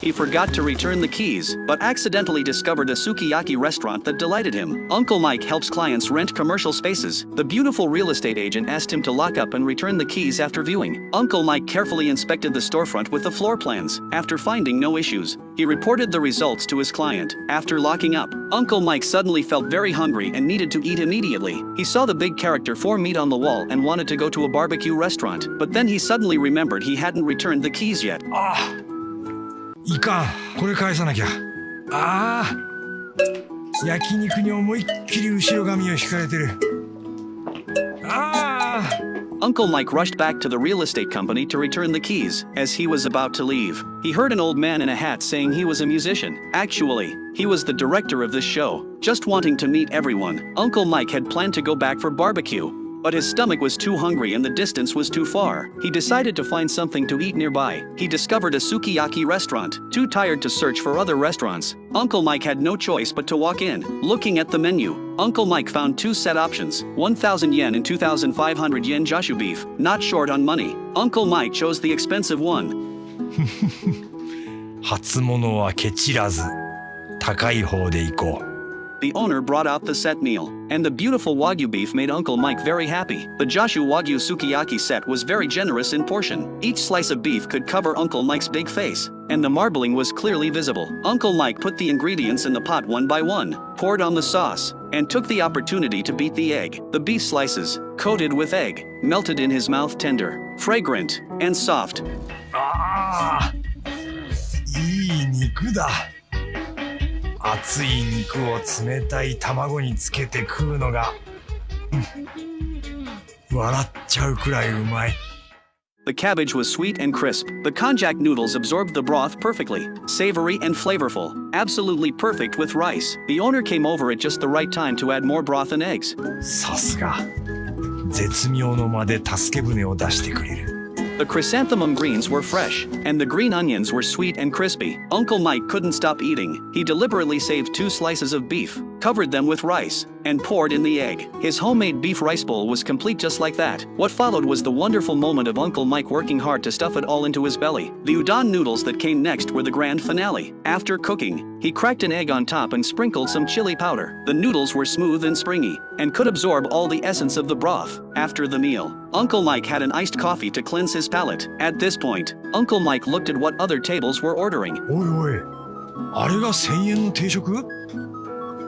He forgot to return the keys, but accidentally discovered a sukiyaki restaurant that delighted him. Uncle Mike helps clients rent commercial spaces. The beautiful real estate agent asked him to lock up and return the keys after viewing. Uncle Mike carefully inspected the storefront with the floor plans. After finding no issues, he reported the results to his client. After locking up, Uncle Mike suddenly felt very hungry and needed to eat immediately. He saw the big character for meat on the wall and wanted to go to a barbecue restaurant, but then he suddenly remembered he hadn't returned the keys yet. いかん、これ返さなきゃ。ああ、焼肉に思いっきり後ろ髪を引かれてる。ああ。Uncle Mike rushed back to the real estate company to return the keys. As he was about to leave, he heard an old man in a hat saying he was a musician. Actually, he was the director of this show. Just wanting to meet everyone, Uncle Mike had planned to go back for barbecue. But his stomach was too hungry and the distance was too far. He decided to find something to eat nearby. He discovered a sukiyaki restaurant. Too tired to search for other restaurants, Uncle Mike had no choice but to walk in. Looking at the menu, Uncle Mike found two set options, 1,000 yen and 2,500 yen jashu beef. Not short on money, Uncle Mike chose the expensive one. 初物はケチらず、高い方で行こう。The owner brought out the set meal, and the beautiful wagyu beef made Uncle Mike very happy. The Jashu Wagyu sukiyaki set was very generous in portion. Each slice of beef could cover Uncle Mike's big face, and the marbling was clearly visible. Uncle Mike put the ingredients in the pot one by one, poured on the sauce, and took the opportunity to beat the egg. The beef slices, coated with egg, melted in his mouth tender, fragrant, and soft. ああ、いい肉だ。熱い肉を冷たい卵につけて食うのが、笑っちゃうくらいうまい。The cabbage was sweet and crisp. The konjac noodles absorbed the broth perfectly, savory and flavorful, absolutely perfect with rice. The owner came over at just the right time to add more broth and eggs. さすが、絶妙の間で助け舟を出してくれる。The chrysanthemum greens were fresh, and the green onions were sweet and crispy. Uncle Mike couldn't stop eating. He deliberately saved two slices of beef, covered them with rice, and poured in the egg. His homemade beef rice bowl was complete just like that. What followed was the wonderful moment of Uncle Mike working hard to stuff it all into his belly. The udon noodles that came next were the grand finale. After cooking, he cracked an egg on top and sprinkled some chili powder. The noodles were smooth and springy, and could absorb all the essence of the broth. After the meal, Uncle Mike had an iced coffee to cleanse his palate. At this point, Uncle Mike looked at what other tables were ordering. おいおい、あれが1000円の定食？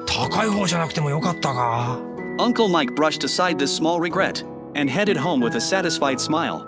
高い方じゃなくてもよかったか。 Uncle Mike brushed aside this small regret and headed home with a satisfied smile.